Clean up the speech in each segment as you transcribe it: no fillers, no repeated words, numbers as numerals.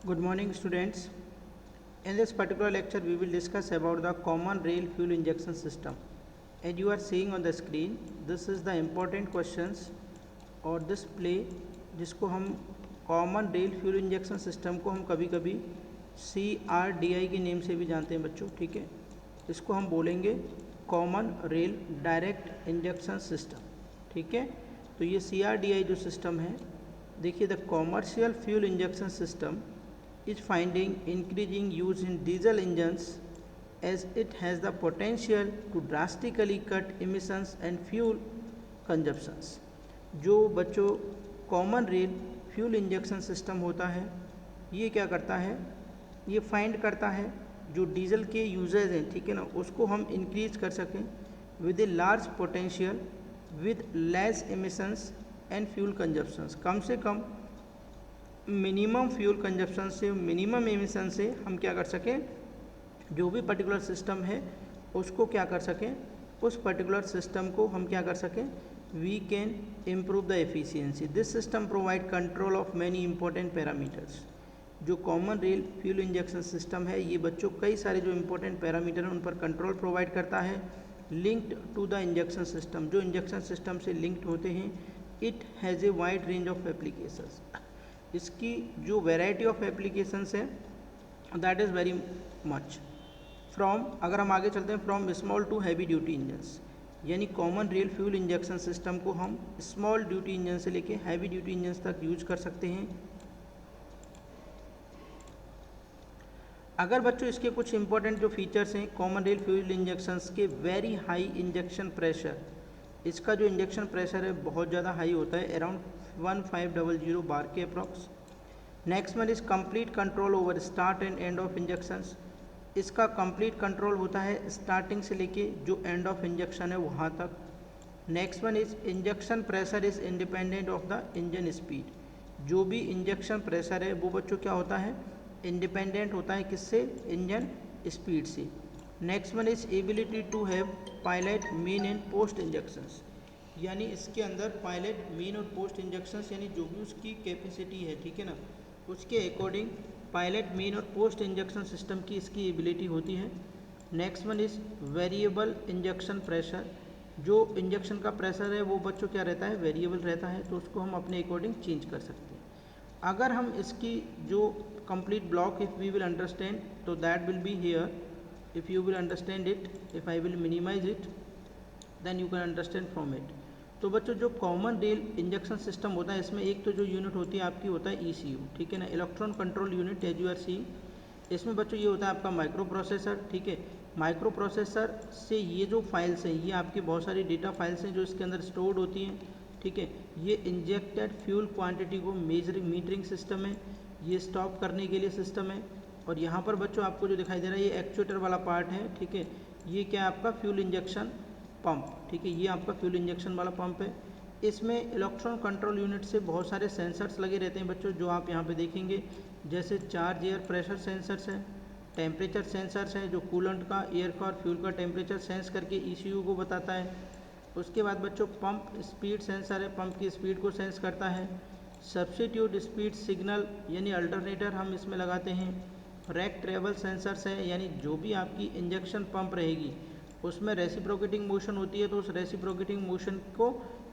Good morning, students. In this particular lecture, we will discuss about the common rail fuel injection system. As you are seeing on the screen, this is the important questions और display जिसको हम common rail fuel injection system को हम कभी कभी CRDI के name से भी जानते हैं बच्चों, ठीक है। इसको हम बोलेंगे common rail direct injection system, ठीक है। तो ये CRDI जो सिस्टम है, देखिए the commercial fuel injection system is finding increasing use in diesel engines as it has the potential to drastically cut emissions and fuel consumptions. जो बच्चों common rail fuel injection system होता है, ये क्या करता है, ये फाइंड करता है जो डीजल के यूजर्स हैं, ठीक है ना, उसको हम इंक्रीज कर सकें with a large potential with less emissions and fuel consumptions. कम से कम मिनिमम फ्यूल कंजप्शन से, मिनिमम एमिशन से हम क्या कर सकें, जो भी पर्टिकुलर सिस्टम है उसको क्या कर सकें, उस पर्टिकुलर सिस्टम को हम क्या कर सकें, we can improve the efficiency. This system provide control of many important parameters. जो common rail fuel injection system है, ये बच्चों कई सारे जो इंपॉर्टेंट पैरामीटर हैं उन पर कंट्रोल प्रोवाइड करता है linked to the injection system. जो इंजेक्शन सिस्टम से लिंक्ड होते हैं, it has a wide range of applications. इसकी जो वैरायटी ऑफ एप्लीकेशंस है that is very much from, अगर हम आगे चलते हैं, from small to heavy duty engines. यानी common rail fuel injection system को हम स्मॉल ड्यूटी इंजन से लेके हैवी ड्यूटी इंजन्स तक यूज कर सकते हैं। अगर बच्चों इसके कुछ इंपॉर्टेंट जो फीचर्स हैं कॉमन रेल फ्यूल इंजेक्शंस के, वेरी हाई इंजेक्शन प्रेशर, इसका जो इंजेक्शन प्रेशर है बहुत ज़्यादा हाई होता है, अराउंड 1500 बार के approx. Next one is complete control over start and end of injections. इसका कंप्लीट कंट्रोल होता है स्टार्टिंग से लेके जो एंड ऑफ इंजेक्शन है वहाँ तक। Next one is injection pressure is independent of the engine speed. जो भी इंजेक्शन प्रेशर है वो बच्चों क्या होता है, इंडिपेंडेंट होता है किससे, इंजन स्पीड से। Next one is ability to have pilot main and post injections. यानी इसके अंदर पायलट मीन और पोस्ट इंजेक्शंस यानी जो भी उसकी कैपेसिटी है, ठीक है ना, उसके अकॉर्डिंग पायलट मीन और पोस्ट इंजेक्शन सिस्टम की इसकी एबिलिटी होती है। Next one is variable injection pressure. जो इंजेक्शन का प्रेशर है वो बच्चों क्या रहता है, वेरिएबल रहता है, तो उसको हम अपने अकॉर्डिंग चेंज कर सकते हैं। अगर हम इसकी जो complete block if we will understand, तो that will be here, if you will understand it, if I will minimize it, then you can understand from it. तो बच्चों जो कॉमन रेल इंजेक्शन सिस्टम होता है, इसमें एक तो जो यूनिट होती है आपकी होता है ECU, ठीक है ना, electron control unit, as you are seeing. इसमें बच्चों ये होता है आपका माइक्रो प्रोसेसर, ठीक है। माइक्रो प्रोसेसर से ये जो फाइल्स हैं, ये आपकी बहुत सारी डेटा फाइल्स हैं जो इसके अंदर स्टोर्ड होती हैं, ठीक है। ये इंजेक्टेड फ्यूल क्वांटिटी को मीटरिंग सिस्टम है, ये स्टॉप करने के लिए सिस्टम है। और यहाँ पर बच्चों आपको जो दिखाई दे रहा है ये एक्चुएटर वाला पार्ट है, ठीक है। ये क्या है आपका फ्यूल इंजेक्शन पंप, ठीक है, ये आपका फ्यूल इंजेक्शन वाला पंप है। इसमें इलेक्ट्रॉन कंट्रोल यूनिट से बहुत सारे सेंसर्स लगे रहते हैं बच्चों, जो आप यहाँ पे देखेंगे, जैसे चार्ज एयर प्रेशर सेंसर्स हैं, टेम्परेचर सेंसर्स हैं जो कूलेंट का, एयर का और फ्यूल का टेम्परेचर सेंस करके ECU को बताता है। उसके बाद बच्चों पंप स्पीड सेंसर है, पंप की स्पीड को सेंस करता है। सब्स्टिट्यूट स्पीड सिग्नल यानी अल्टरनेटर हम इसमें लगाते हैं। रैक ट्रेवल सेंसर्स है, यानी जो भी आपकी इंजेक्शन पंप रहेगी उसमें रेसिप्रोकेटिंग मोशन होती है, तो उस रेसिप्रोकेटिंग मोशन को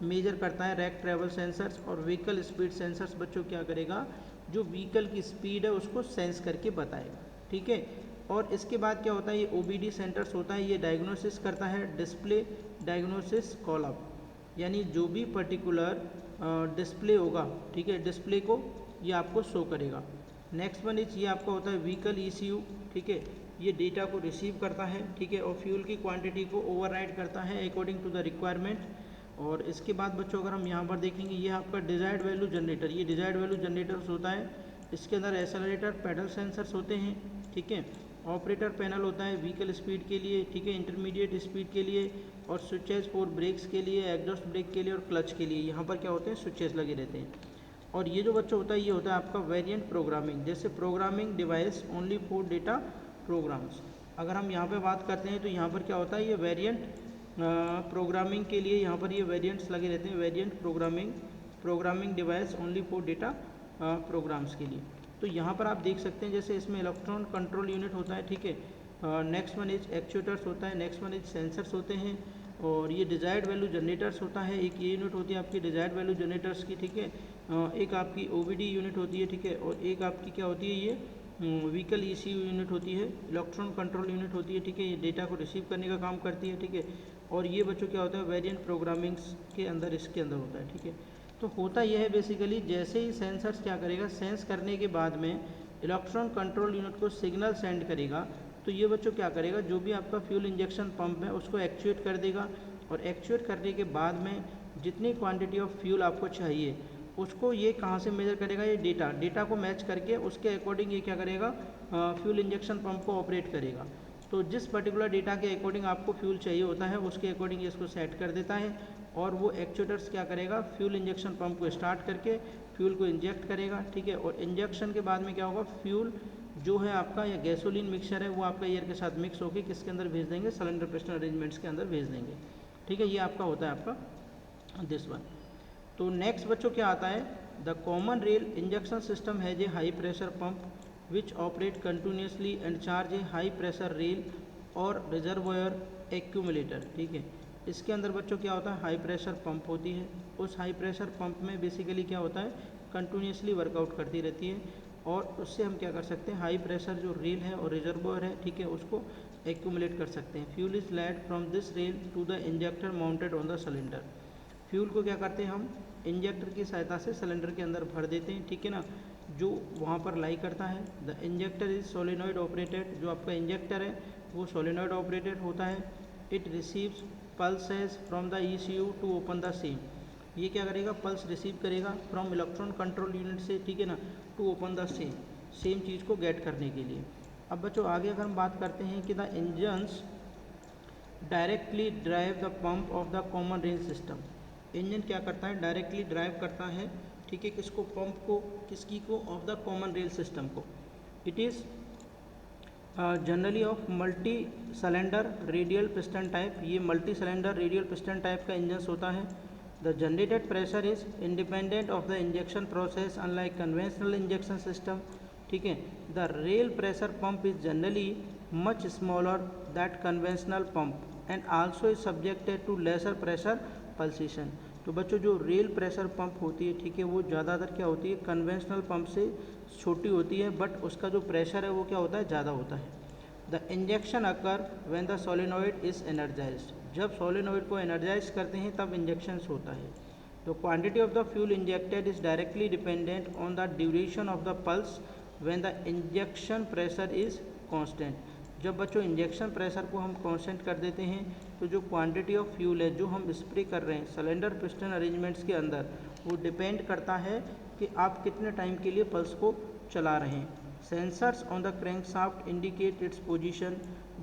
मेजर करता है रैक ट्रेवल सेंसर्स। और व्हीकल स्पीड सेंसर्स बच्चों क्या करेगा, जो व्हीकल की स्पीड है उसको सेंस करके बताएगा, ठीक है। और इसके बाद क्या होता है, ये OBD सेंटर्स होता है, ये डायग्नोसिस करता है डिस्प्ले डायग्नोसिस कॉलअप, यानी जो भी पर्टिकुलर डिस्प्ले होगा, ठीक है, डिस्प्ले को ये आपको शो करेगा। नेक्स्ट वन इज ये आपका होता है व्हीकल ECU, ठीक है, ये डेटा को रिसीव करता है, ठीक है, और फ्यूल की क्वांटिटी को ओवरराइड करता है अकॉर्डिंग टू द रिक्वायरमेंट। और इसके बाद बच्चों अगर हम यहाँ पर देखेंगे, ये आपका डिजायर्ड वैल्यू जनरेटर, ये डिजायर्ड वैल्यू जनरेटर्स होता है। इसके अंदर एक्सेलरेटर पेडल सेंसर्स होते हैं, ठीक है। ऑपरेटर पैनल होता है व्हीकल स्पीड के लिए, ठीक है, इंटरमीडिएट स्पीड के लिए, और स्विचेज फॉर ब्रेक्स के लिए, एग्जॉस्ट ब्रेक के लिए और क्लच के लिए, यहाँ पर क्या होते हैं, स्विचेज लगे रहते हैं। और ये जो बच्चा होता है ये होता है आपका वेरिएंट प्रोग्रामिंग, जैसे programming device only for data programs. अगर हम यहाँ पे बात करते हैं तो यहाँ पर क्या होता है, ये वेरिएंट प्रोग्रामिंग के लिए यहाँ पर ये वेरिएंट्स लगे रहते हैं, variant programming device only for data programs के लिए। तो यहाँ पर आप देख सकते हैं जैसे इसमें इलेक्ट्रॉन कंट्रोल यूनिट होता है, ठीक है, नेक्स्ट वन इज एक्चुएटर्स होता है, नेक्स्ट वन इज सेंसर्स होते हैं, और ये डिजायर्ड वैल्यू जनरेटर्स होता है, एक ये यूनिट होती है आपकी डिजायर्ड वैल्यू जनरेटर्स की, ठीक है, एक आपकी ओवीडी यूनिट होती है, ठीक है, और एक आपकी क्या होती है ये व्हीकल ईसीयू यूनिट होती है, इलेक्ट्रॉन कंट्रोल यूनिट होती है, ठीक है, ये डेटा को रिसीव करने का काम करती है, ठीक है, और ये बच्चों क्या होता है वेरिएंट प्रोग्रामिंग्स के अंदर इसके अंदर होता है, ठीक है। तो होता यह है बेसिकली जैसे ही सेंसर्स क्या करेगा, सेंस करने के बाद में इलेक्ट्रॉन कंट्रोल यूनिट को सिग्नल सेंड करेगा, तो ये बच्चों क्या करेगा, जो भी आपका फ्यूल इंजेक्शन पंप है उसको एक्चुएट कर देगा, और एक्चुएट करने के बाद में जितनी क्वांटिटी ऑफ फ्यूल आपको चाहिए उसको ये कहाँ से मेजर करेगा, ये डेटा को मैच करके उसके अकॉर्डिंग ये क्या करेगा, फ्यूल इंजेक्शन पंप को ऑपरेट करेगा। तो जिस पर्टिकुलर डेटा के अकॉर्डिंग आपको फ्यूल चाहिए होता है उसके अकॉर्डिंग इसको सेट कर देता है, और वो एक्चुएटर्स क्या करेगा, फ्यूल इंजेक्शन पंप को स्टार्ट करके फ्यूल को इंजेक्ट करेगा, ठीक है, और इंजेक्शन के बाद में क्या होगा, फ्यूल जो है आपका या गैसोलीन मिक्सचर है वो आपका एयर के साथ मिक्स होकर किसके अंदर भेज देंगे, सिलेंडर पिस्टन अरेंजमेंट्स के अंदर भेज देंगे, ठीक है, ये आपका होता है आपका दिस वन। तो नेक्स्ट बच्चों क्या आता है, the common rail injection system has a high pressure pump which operate continuously and charge A high pressure rail और रिजर्वोयर एक्यूमुलेटर, ठीक है। इसके अंदर बच्चों क्या होता है, हाई प्रेशर पंप होती है, उस हाई प्रेशर पंप में बेसिकली क्या होता है, कंटिन्यूसली वर्कआउट करती रहती है, और उससे हम क्या कर सकते हैं, हाई प्रेशर जो रेल है और रिजर्वोयर है, ठीक है, उसको एक्यूमुलेट कर सकते हैं। Fuel is led from this rail to the injector mounted on the cylinder. Fuel को क्या करते हैं हम इंजेक्टर की सहायता से सिलेंडर के अंदर भर देते हैं, ठीक है ना, जो वहाँ पर लाई करता है। The injector is solenoid operated, जो आपका इंजेक्टर है वो सोलेनॉइड ऑपरेटेड होता है। It receives pulses from the ECU to open the same, ये क्या करेगा, पल्स रिसीव करेगा फ्रॉम इलेक्ट्रॉन कंट्रोल यूनिट से, ठीक है ना, टू ओपन द सेम चीज़ को गेट करने के लिए। अब बच्चों आगे अगर हम बात करते हैं कि the engines directly drive the pump of the common rail system, engine क्या करता है, डायरेक्टली ड्राइव करता है, ठीक है, किसको, पंप को, किसकी को, of the common rail system को। It is generally of multi cylinder radial piston type, ये multi cylinder radial piston type का इंजन होता है। The generated pressure is independent of the injection process unlike conventional injection system, ठीक है। The rail pressure pump is generally much smaller that conventional pump and also is subjected to lesser pressure pulsation. तो बच्चों जो rail pressure pump होती है, ठीक है, वो ज़्यादातर क्या होती है, कन्वेंशनल पंप से छोटी होती है, बट उसका जो प्रेशर है वो क्या होता है, ज़्यादा होता है। The injection occur when the solenoid is energised, जब सोलेनॉइड को एनर्जाइज करते हैं तब इंजेक्शन होता है। The quantity of the fuel injected is directly dependent on the duration of the pulse when the injection pressure is constant. जब बच्चों injection pressure को हम कांस्टेंट कर देते हैं तो जो क्वांटिटी ऑफ फ्यूल है जो हम स्प्रे कर रहे हैं सिलेंडर पिस्टन अरेंजमेंट्स के अंदर, वो डिपेंड करता है कि आप कितने टाइम के लिए पल्स को चला रहे हैं। Sensors on the crankshaft indicate its position,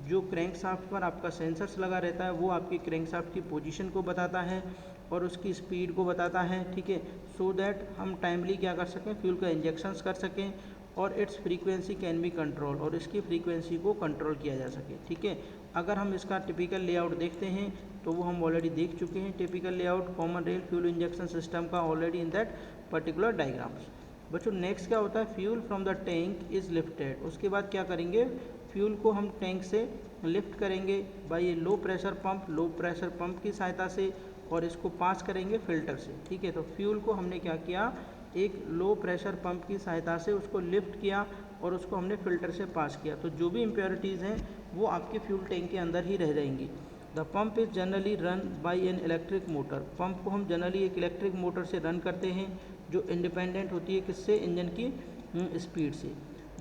जो क्रैंकशाफ्ट पर आपका सेंसर्स लगा रहता है वो आपकी क्रैंकशाफ्ट की पोजीशन को बताता है और उसकी स्पीड को बताता है, ठीक है, सो दैट हम टाइमली क्या कर सकें, फ्यूल का इंजेक्शंस कर सकें, और it's frequency can be control, और इसकी फ्रीक्वेंसी को कंट्रोल किया जा सके, ठीक है। अगर हम इसका टिपिकल लेआउट देखते हैं तो वो हम ऑलरेडी देख चुके हैं, typical layout common rail fuel injection system का already in that particular diagrams. बच्चों नेक्स्ट क्या होता है, fuel from the tank is lifted, उसके बाद क्या करेंगे, फ्यूल को हम टैंक से लिफ्ट करेंगे बाय ये लो प्रेशर पंप की सहायता से, और इसको पास करेंगे फिल्टर से, ठीक है। तो फ्यूल को हमने क्या किया, एक लो प्रेशर पंप की सहायता से उसको लिफ्ट किया और उसको हमने फ़िल्टर से पास किया, तो जो भी इम्प्योरिटीज़ हैं वो आपके फ्यूल टैंक के अंदर ही रह जाएंगी। The pump is generally run by an electric motor, pump को हम जनरली एक इलेक्ट्रिक मोटर से रन करते हैं जो इंडिपेंडेंट होती है किससे, इंजन की स्पीड से।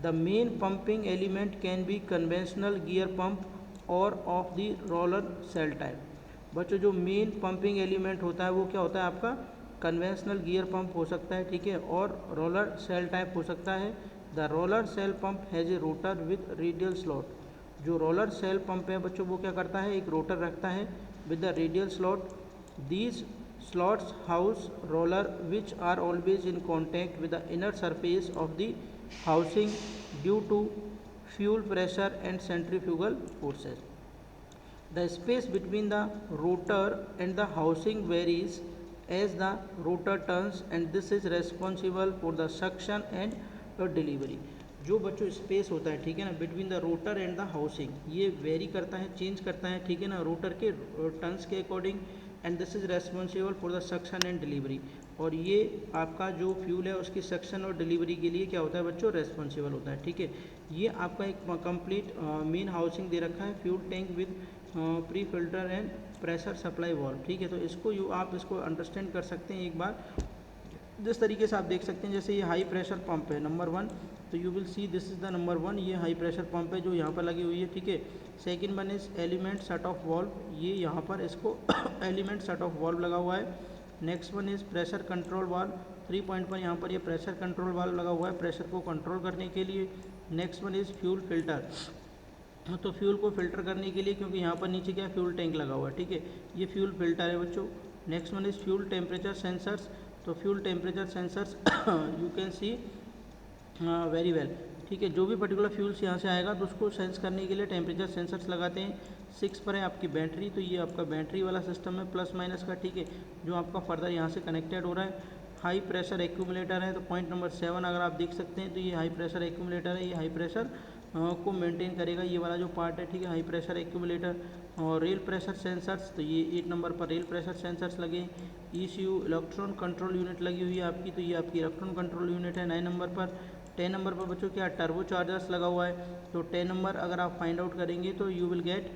The main pumping element can be conventional gear pump और of the roller cell type. बच्चों जो मेन पंपिंग एलिमेंट होता है वो क्या होता है आपका, कन्वेंशनल गियर पंप हो सकता है, ठीक है, और रोलर सेल टाइप हो सकता है। The roller cell pump has a rotor with radial slot, जो रोलर सेल पंप है बच्चों वो क्या करता है, एक रोटर रखता है with the radial slot. These slots house roller which are always in contact with the inner surface of the housing due to fuel pressure and centrifugal forces. The space between the rotor and the housing varies as the rotor turns, and this is responsible for the suction and और delivery. जो बच्चों space होता है, ठीक है ना, between the rotor and the housing, ये very करता है, चेंज करता है, ठीक है ना, रोटर के टर्न्स के according, and this is responsible for the suction and delivery. और ये आपका जो फ्यूल है उसकी सक्शन और डिलीवरी के लिए क्या होता है बच्चों, रेस्पॉन्सिबल होता है, ठीक है। ये आपका एक कंप्लीट मेन हाउसिंग दे रखा है, fuel tank with pre filter and pressure supply valve, ठीक है। तो इसको आप इसको अंडरस्टैंड कर सकते हैं एक बार जिस तरीके से आप देख सकते हैं। जैसे ये हाई प्रेशर पंप है नंबर 1, तो you will see this is the number 1, ये हाई प्रेशर पंप है जो यहाँ पर लगी हुई है, ठीक है। Second one is element shut off valve, ये यहाँ पर इसको एलिमेंट शट ऑफ वाल्व लगा हुआ है। Next one is pressure control valve, 3 point पर यहाँ पर ये प्रेशर कंट्रोल वाल्व लगा हुआ है प्रेशर को कंट्रोल करने के लिए। Next one is fuel filter, तो फ्यूल को फिल्टर करने के लिए, क्योंकि यहाँ पर नीचे क्या फ्यूल टैंक लगा हुआ है, ठीक है, ये फ्यूल फिल्टर है बच्चों। Next one is fuel temperature sensors, तो fuel temperature sensors you can see very well, ठीक है। जो भी पर्टिकुलर फ्यूल्स यहाँ से आएगा तो उसको सेंस करने के लिए टेम्परेचर सेंसर्स लगाते हैं। 6 पर है आपकी बैटरी, तो ये आपका बैटरी वाला सिस्टम है प्लस माइनस का, ठीक है, जो आपका फर्दर यहाँ से कनेक्टेड हो रहा है। हाई प्रेशर एक्यूमुलेटर है, तो पॉइंट नंबर 7 अगर आप देख सकते हैं तो ये हाई प्रेशर एक्यूमुलेटर है, ये हाई प्रेशर को मेंटेन करेगा, ये वाला जो पार्ट है, ठीक है, हाई प्रेशर एक्यूमुलेटर। और रेल प्रेशर सेंसर्स, तो ये 8 नंबर पर रेल प्रेशर सेंसर्स लगे। ECU इलेक्ट्रॉन कंट्रोल यूनिट लगी हुई है आपकी, तो ये आपकी इलेक्ट्रॉन कंट्रोल यूनिट है 9 नंबर पर। 10 नंबर पर बच्चों क्या टर्बो चार्जर्स लगा हुआ है, तो 10 नंबर अगर आप फाइंड आउट करेंगे तो you will get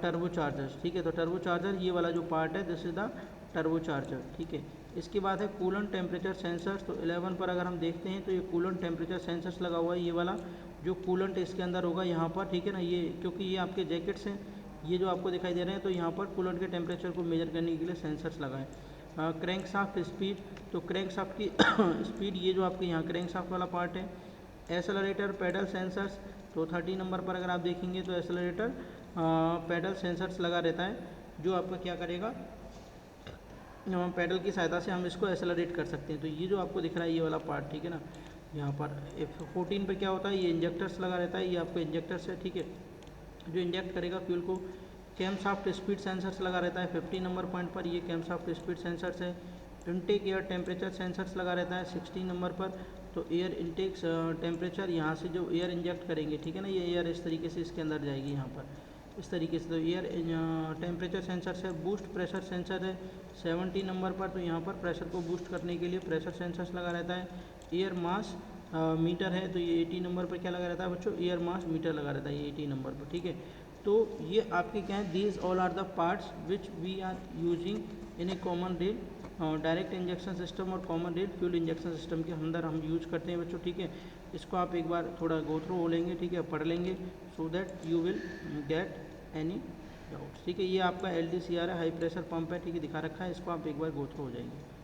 turbo chargers, ठीक है। तो टर्बो चार्जर ये वाला जो पार्ट है this is the turbo charger, ठीक है। इसके बाद है कूलेंट टेम्परेचर सेंसर्स, तो 11 पर अगर हम देखते हैं तो ये कूलेंट टेम्परेचर सेंसर्स लगा हुआ है, ये वाला जो कूलेंट इसके अंदर होगा यहाँ पर, ठीक है ना, ये क्योंकि ये आपके जैकेट्स हैं ये जो आपको दिखाई दे रहे हैं, तो यहाँ पर कूलेंट के टेम्परेचर को मेजर करने के लिए सेंसर्स लगाएं। क्रैंक शाफ्ट स्पीड, तो क्रैंक शाफ्ट की स्पीड, ये जो आपके यहाँ क्रैंक शाफ्ट वाला पार्ट है। एक्सेलरेटर पैडल सेंसर्स, तो 30 नंबर पर अगर आप देखेंगे तो एक्सेलरेटर पैडल सेंसर्स लगा रहता है, जो आपका क्या करेगा, पैडल की सहायता से हम इसको एक्सेलरेट कर सकते हैं। तो ये जो आपको दिख रहा है ये वाला पार्ट, ठीक है ना, यहाँ पर 14 पे क्या होता है, ये इंजेक्टर्स लगा रहता है, ये आपको इंजेक्टर्स है, ठीक है, जो इंजेक्ट करेगा फ्यूल को। कैम शाफ्ट स्पीड सेंसर्स लगा रहता है 15 नंबर पॉइंट पर, ये कैम शाफ्ट स्पीड सेंसर्स है। इनटेक एयर टेम्परेचर सेंसर्स लगा रहता है 16 नंबर पर, तो एयर इनटेक टेम्परेचर, यहाँ से जो एयर इंजेक्ट करेंगे, ठीक है ना, ये एयर इस तरीके से इसके अंदर जाएगी यहाँ पर इस तरीके से, तो एयर टेम्परेचर सेंसर है। बूस्ट प्रेशर सेंसर है 70 नंबर पर, तो यहाँ पर प्रेशर को बूस्ट करने के लिए प्रेशर सेंसर्स लगा रहता है। एयर मास मीटर है, तो ये 80 नंबर पर क्या लगा रहता है बच्चों, एयर मास मीटर लगा रहता है ये 80 नंबर पर, ठीक है। तो ये आपके क्या है, these all are the parts which we are using in a common rail direct injection system और common rail fuel injection system के अंदर हम यूज करते हैं बच्चों, ठीक है। इसको आप एक बार थोड़ा गो थ्रू हो लेंगे, ठीक है, पढ़ लेंगे, so that you will get any doubt, ठीक है। ये आपका LDCR है, हाई प्रेशर पंप है, ठीक है, दिखा रखा है, इसको आप एक बार गो थ्रू हो जाएंगे।